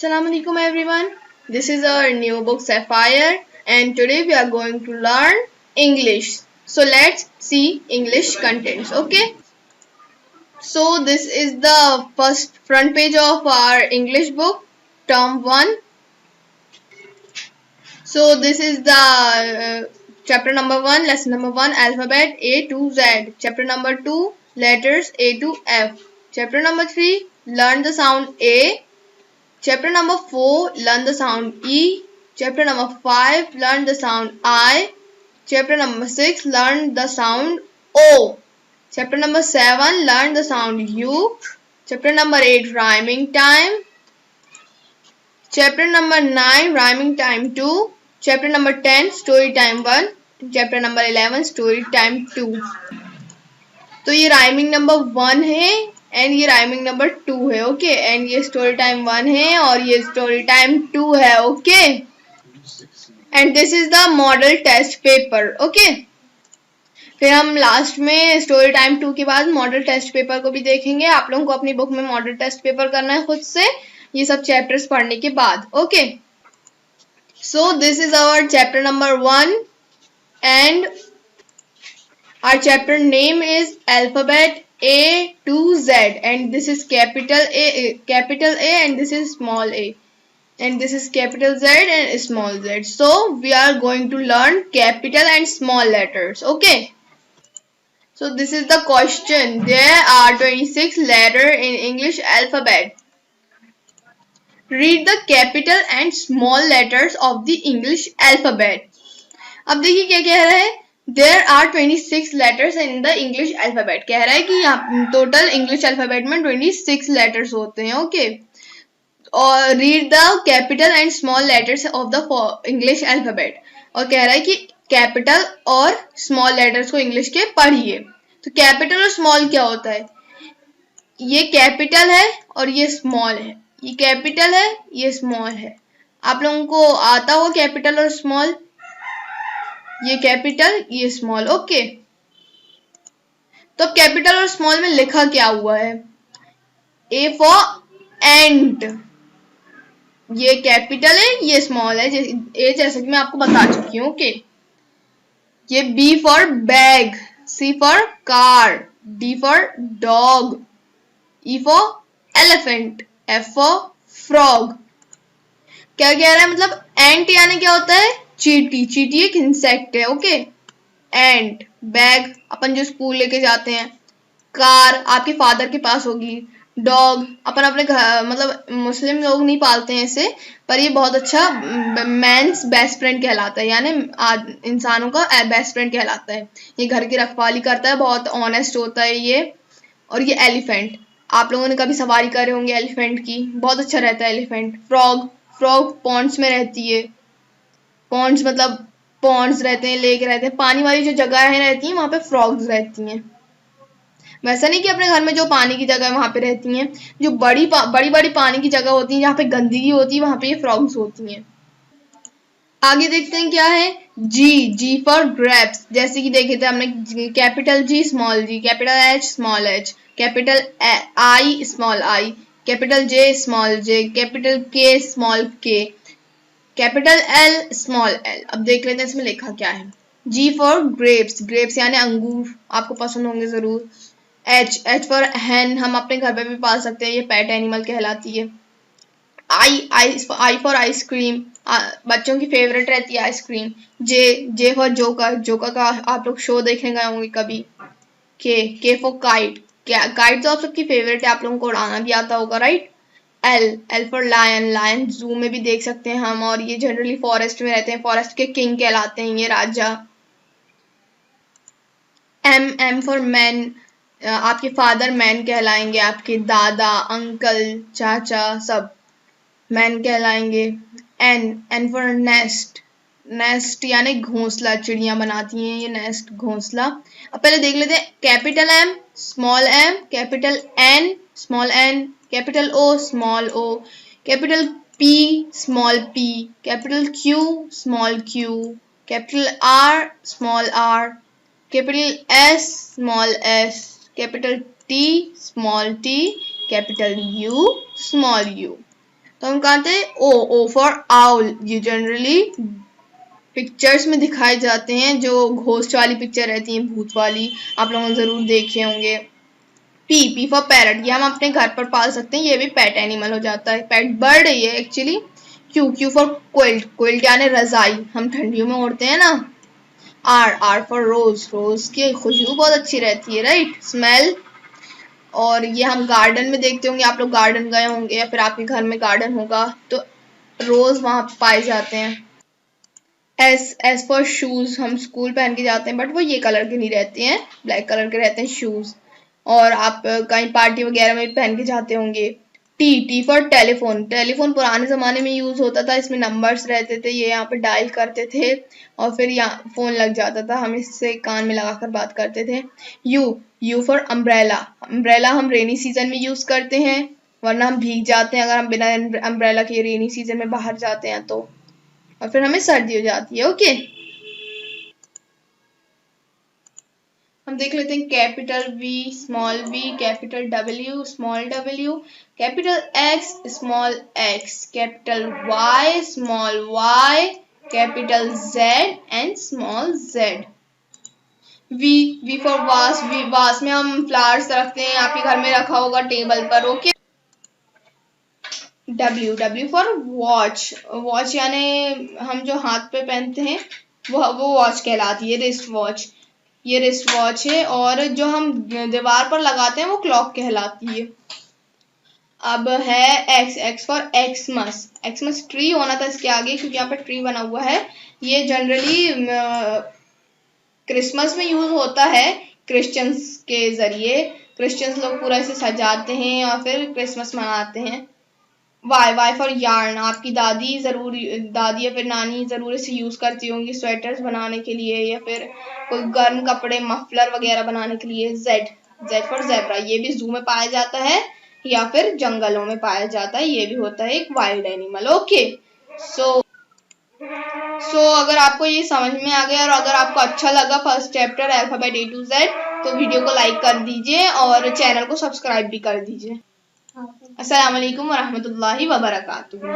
Assalamu alaikum everyone. This is our new book Sapphire and today we are going to learn English. So let's see English contents, okay? So this is the first front page of our English book, term 1. So this is the chapter number 1, lesson number 1, alphabet A to Z. Chapter number 2, letters A to F. Chapter number 3, learn the sound A. Chapter number 4, learn the sound E. Chapter number 5, learn the sound I. Chapter number 6, learn the sound O. Chapter number 7, learn the sound U. Chapter number 8, rhyming time. Chapter number 9, rhyming time 2. Chapter number 10, story time 1. Chapter number 11, story time 2. तो ये rhyming number 1 है and ये rhyming number 2 है, okay and ये story time 1 है और ये story time 2 है, okay and this is the model test paper, okay. फिर हम लास्ट में स्टोरी टाइम 2 के बाद मॉडल टेस्ट पेपर को भी देखेंगे। आप लोगों को अपनी बुक में मॉडल टेस्ट पेपर करना है खुद से, ये सब चैप्टर्स पढ़ने के बाद, okay. So this is our chapter number 1 and our chapter name is alphabet A to Z and this is capital A and this is small a and this is capital Z and small z. So we are going to learn capital and small letters, okay. So this is the question. There are 26 letters in English alphabet. Read the capital and small letters of the English alphabet. अब देखिए क्या कह रहा है, There are 26 letters in the English alphabet. कह रहा है कि यहाँ टोटल इंग्लिश अल्फाबेट में 26 लेटर्स होते हैं, ओके। और read the capital and small letters of the English alphabet, और कह रहा है कि कैपिटल और स्मॉल लेटर्स को इंग्लिश के पढ़िए। तो कैपिटल और स्मॉल क्या होता है, ये कैपिटल है और ये स्मॉल है, ये कैपिटल है ये स्मॉल है। आप लोगों को आता हो कैपिटल और स्मॉल, ये कैपिटल ये स्मॉल, ओके। तो कैपिटल और स्मॉल में लिखा क्या हुआ है, ए फॉर एंट, ये कैपिटल है ये स्मॉल है, ए जैसे कि मैं आपको बता चुकी हूँ, ओके। ये B for bag, C for car, D for dog, E for elephant, F for frog. क्या कह रहा है, मतलब एंट यानी क्या होता है, चींटी, चींटी एक इंसेक्ट है, ओके। एंड बैग अपन जो स्कूल लेके जाते हैं, कार आपके फादर के पास होगी, डॉग अपन अपने घर, मतलब मुस्लिम लोग नहीं पालते हैं इसे, पर ये बहुत अच्छा मैंस बेस्ट फ्रेंड कहलाता है, यानी इंसानों का बेस्ट फ्रेंड कहलाता है। ये घर की रखवाली करता है, बहुत ऑनेस्ट होता है ये। और ये एलिफेंट, आप लोगों ने कभी सवारी करे होंगे एलिफेंट की, बहुत अच्छा रहता है एलिफेंट। फ्रॉग, फ्रॉग पॉन्ड्स में रहती है, पॉन्ड्स मतलब पॉन्ड्स रहते हैं, लेक रहते हैं, पानी वाली जो जगह रहती हैं वहां पे फ्रॉग्स रहती हैं। वैसा नहीं कि अपने घर में जो पानी की जगह है वहां पे रहती हैं, जो बड़ी बड़ी पानी की जगह होती है जहाँ पे गंदगी होती है वहां पे ये फ्रॉग्स होती हैं। आगे देखते हैं क्या है, जी, जी फॉर ग्रेप्स, जैसे कि देखे थे हमने capital G small G, capital H small H, capital I small I, capital J small J, capital K small K, capital L small L. अब देख लेते हैं इसमें लिखा क्या है। जी फॉर ग्रेप्स, ग्रेप्स यानी अंगूर, आपको पसंद होंगे जरूर। एच, एच फॉर हैन, हम अपने घर पे भी पाल सकते हैं, ये पेट एनिमल कहलाती है। आई, आई फॉर आइसक्रीम, बच्चों की फेवरेट रहती है ice cream. J, J for joker, joker का आप लोग शो देखने गए होंगे कभी। के फॉर काइट, काइट तो आप सबकी फेवरेट है, आप लोगों को उड़ाना भी आता होगा, right. L, L for lion, lion zoo में भी देख सकते हैं हम, और ये जनरली फॉरेस्ट में रहते हैं, फॉरेस्ट के किंग कहलाते हैं ये राजा। एम, एम फॉर मैन, आपके फादर मैन कहलाएंगे, आपके दादा अंकल चाचा सब मैन कहलाएंगे। N, N for nest, nest यानी घोंसला, चिड़िया बनाती हैं ये नेस्ट, घोंसला। अब पहले देख लेते हैं, capital M small M, capital N small N, capital O small O, capital P small P, capital Q small Q, capital R small R, capital S small S, capital T small T, capital U small U. तो हम कहा थे O for owl. ये generally pictures में दिखाए जाते हैं, जो घोस्ट वाली पिक्चर रहती है, भूत वाली, आप लोगों ने जरूर देखे होंगे। पी फॉर पैरट, ये हम अपने घर पर पाल सकते हैं, ये भी पेट एनिमल हो जाता है, पेट बर्ड है ये actually. Q for quilt, quilt यानी रजाई, हम ठंडियों में ओढ़ते हैं ना। आर फॉर रोज, रोज की खुशबू बहुत अच्छी रहती है, राइट, स्मेल। और ये हम गार्डन में देखते होंगे, आप लोग गार्डन गए होंगे या फिर आपके घर में गार्डन होगा तो रोज वहां पाए जाते हैं। एस फॉर शूज, हम स्कूल पहन के जाते हैं बट वो ये कलर के नहीं रहते हैं, ब्लैक कलर के रहते हैं शूज, और आप कहीं पार्टी वगैरह में पहन के जाते होंगे। टी फॉर टेलीफोन, टेलीफोन पुराने जमाने में यूज होता था, इसमें नंबर्स रहते थे, ये यहाँ पे डायल करते थे और फिर यहाँ फोन लग जाता था, हम इससे कान में लगाकर बात करते थे। यू फॉर अम्ब्रेला, अम्ब्रेला हम रेनी सीजन में यूज करते हैं, वरना हम भीग जाते हैं अगर हम बिना अम्ब्रेला के रेनी सीजन में बाहर जाते हैं तो, और फिर हमें सर्दी हो जाती है। ओके, हम देख लेते हैं capital V, small V, capital W, small W, capital X, small X, capital Y, small Y, capital Z and small Z. V for vase, V vase में हम फ्लावर्स रखते हैं, आपके घर में रखा होगा टेबल पर। Okay, W for watch, watch यानी हम जो हाथ पे पहनते हैं वो वॉच कहलाती है, रिस्ट वॉच, ये रिस्ट वॉच है, और जो हम दीवार पर लगाते हैं वो क्लॉक कहलाती है। अब है x for Xmas, Xmas tree होना था इसके आगे क्योंकि यहाँ पे ट्री बना हुआ है, ये जनरली क्रिसमस में यूज होता है क्रिश्चियंस के जरिए, क्रिश्चियंस लोग पूरा इसे सजाते हैं और फिर क्रिसमस मनाते हैं। वाई फॉर यार्न, आपकी दादी जरूर, दादी या फिर नानी जरूर इसे यूज करती होंगी स्वेटर्स बनाने के लिए या फिर कोई गर्म कपड़े, मफलर वगैरह बनाने के लिए। जेड फॉर जेब्रा, ये भी जू में पाया जाता है या फिर जंगलों में पाया जाता है, ये भी होता है एक वाइल्ड एनिमल। ओके, सो अगर आपको ये समझ में आ गया और अगर आपको अच्छा लगा first chapter alphabet A to Z, तो वीडियो को लाइक कर दीजिए और चैनल को सब्सक्राइब भी कर दीजिए। अस्सलाम वालेकुम वरहमतुल्लाहि वबरकातुहू।